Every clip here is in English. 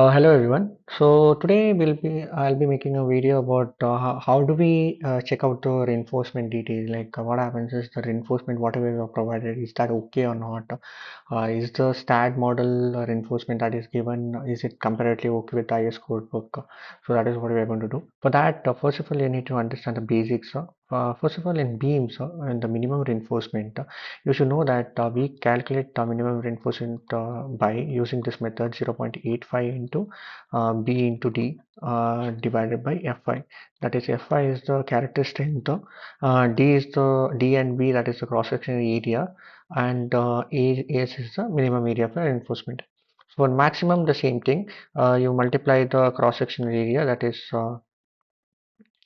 Hello everyone. So today I'll be making a video about how do we check out the reinforcement details. Like what happens is the reinforcement whatever you are provided, is that okay or not? Is the STAAD model reinforcement that is given, is it comparatively okay with the IS code book? So that is what we are going to do. For that, first of all you need to understand the basics. First of all, in beams and the minimum reinforcement, you should know that we calculate the minimum reinforcement by using this method 0.85 into B into D divided by Fi. That is, Fi is the character strength, D is the D and B, that is the cross-sectional area, and AS is the minimum area for reinforcement. So for maximum, the same thing. You multiply the cross-sectional area, that is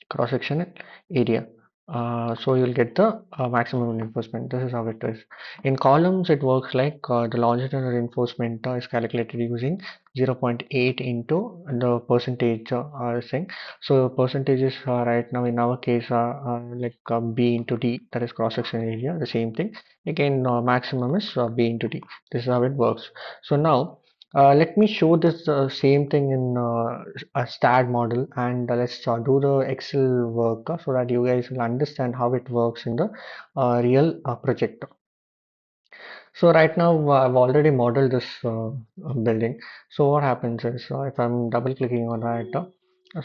cross-sectional area. So you'll get the maximum reinforcement. This is how it is. In columns, it works like the longitudinal reinforcement is calculated using 0.8 into the percentage thing. So percentage is right now in our case like B into D, that is cross-sectional area. The same thing. Again, maximum is B into D. This is how it works. So now. Let me show this same thing in a STAAD model, and let's do the Excel work so that you guys will understand how it works in the real project. So right now I've already modeled this building. So what happens is if I'm double clicking on that,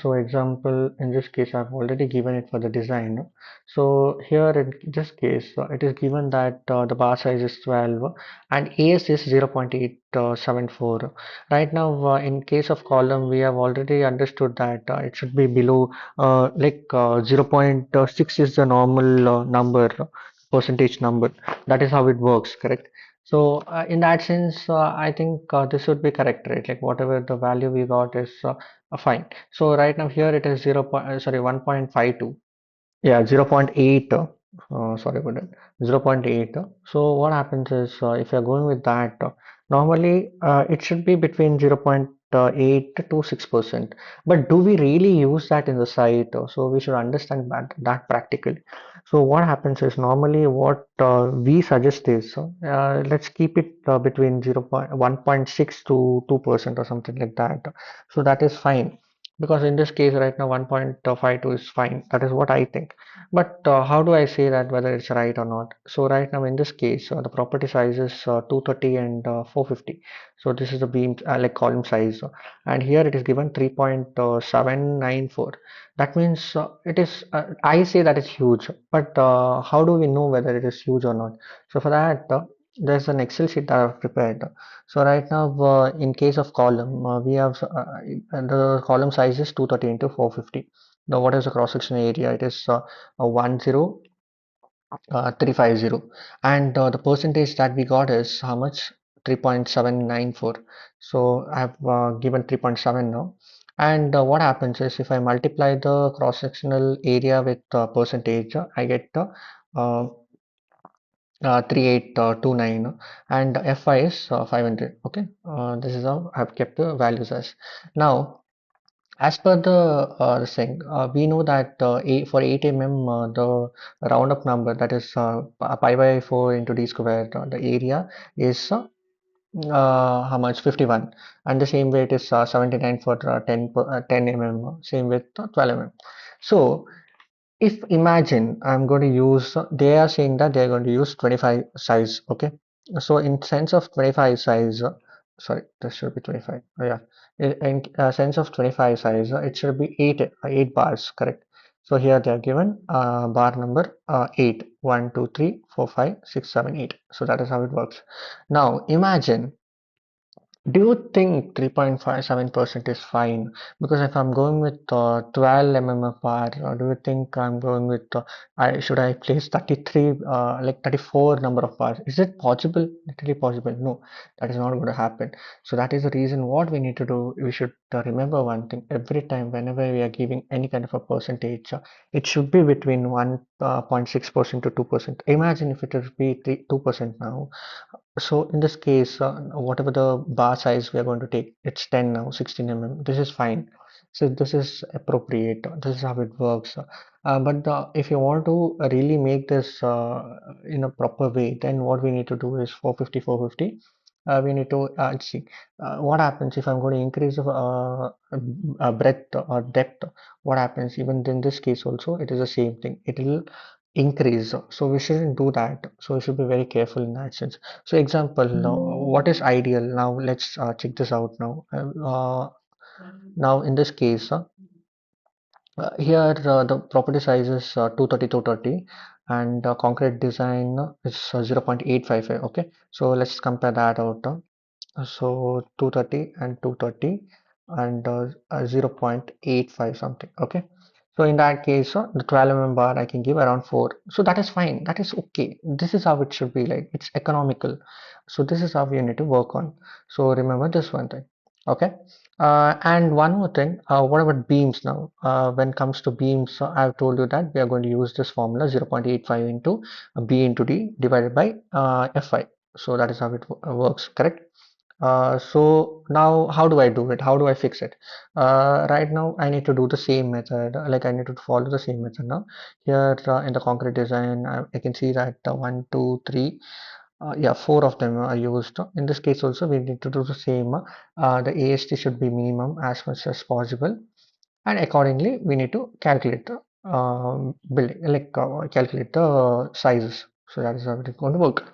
so example in this case I've already given it for the design. So here in this case it is given that the bar size is 12 and AS is 0.874. Right now in case of column we have already understood that it should be below zero point 0.6 is the normal number, percentage number. That is how it works, correct? So in that sense, I think this would be correct, right? Like whatever the value we got is fine. So right now here it is 1.52. Yeah, 0.8. Sorry about that. 0.8. So what happens is if you're going with that, normally it should be between 0.8 to 6%. But do we really use that in the site? So we should understand that practically. So what happens is normally what we suggest is let's keep it between 1.6 to 2% or something like that. So that is fine, because in this case right now 1.52 is fine. That is what I think. But how do I say that whether it's right or not? So right now in this case the property size is 230 and 450. So this is the beam like column size, and here it is given 3.794. That means it is I say that it's huge, but how do we know whether it is huge or not? So for that there's an Excel sheet that I've prepared. So right now, in case of column, we have the column size is 230 into 450. Now, what is the cross section area? It is 10350, and the percentage that we got is how much? 3.794. So I have given 3.7 now. And what happens is if I multiply the cross sectional area with percentage, I get uh, 3829, and Fi is 500. Okay, this is how I've kept the values as. Now, as per the thing, we know that for 8 the round up number, that is pi by 4 into d squared, the area is how much? 51. And the same way it is 79 for 10 same with 12 So if imagine I'm going to use, they are saying that they're going to use 25 size. Okay, so in sense of 25 size, sorry, this should be 25. Oh, yeah, in sense of 25 size, it should be 8 bars, correct? So here they are given bar number 8, 1 2 3 4 5 6 7 8. So that is how it works. Now imagine, do you think 3.57% is fine? Because if I'm going with 12 mmFR, do you think I'm going with I should I place 33 like 34 number of bars? Is it possible? Literally possible? No, that is not going to happen. So that is the reason what we need to do. We should remember one thing every time whenever we are giving any kind of a percentage, it should be between 1.6% to 2%. Imagine if it would be 2% now. So in this case, whatever the bar size we are going to take, it's 10 now, 16 This is fine. So this is appropriate. This is how it works. But if you want to really make this in a proper way, then what we need to do is 450, 450. we need to see what happens if I'm going to increase the breadth or depth. What happens even in this case also, it is the same thing, it will increase. So we shouldn't do that, so we should be very careful in that sense. So example, now what is ideal? Now let's check this out now. Now in this case, here the property size is 230 and concrete design is 0.855. Okay, so let's compare that out. So 230 and 230 and 0.85 something. Okay, so in that case, the 12 bar I can give around 4. So that is fine. That is okay. This is how it should be, like it's economical. So this is how you need to work on. So remember this one thing. Okay. And one more thing, what about beams now? When it comes to beams, I've told you that we are going to use this formula 0.85 into B into D divided by Fi. So that is how it works, correct? So now how do I do it? How do I fix it? Right now I need to do the same method, like I need to follow the same method now. Here in the concrete design, I can see that 1, 2, 3, yeah, 4 of them are used. In this case also we need to do the same. The AST should be minimum as much as possible, and accordingly we need to calculate the building, like calculate the sizes. So that is how it is going to work.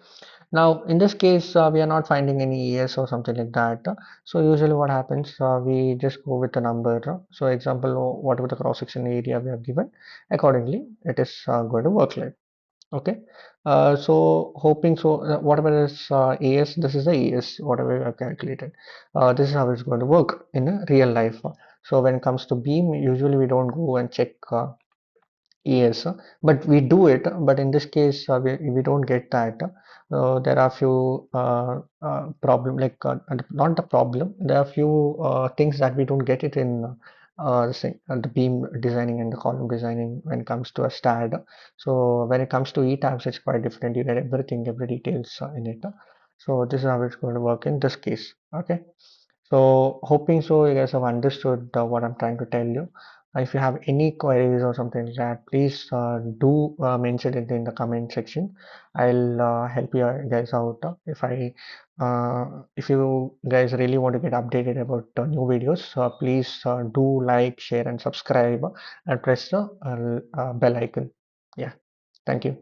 Now in this case we are not finding any ES or something like that. So usually what happens, we just go with the number. So example, whatever the cross section area we have given, accordingly it is going to work like. Okay, so hoping so whatever is AS, this is the AS whatever we have calculated. This is how it's going to work in a real life. So when it comes to beam, usually we don't go and check yes, but we do it. But in this case, we don't get that. There are few problem, like not the problem. There are few things that we don't get it in the beam designing and the column designing when it comes to a STAAD. So when it comes to E-tabs, it's quite different. You get everything, every details in it. So this is how it's going to work in this case. Okay. So hoping so you guys have understood what I'm trying to tell you. If you have any queries or something like that, please do mention it in the comment section. I'll help you guys out. If you guys really want to get updated about new videos, please do like, share, and subscribe, and press the bell icon. Yeah, thank you.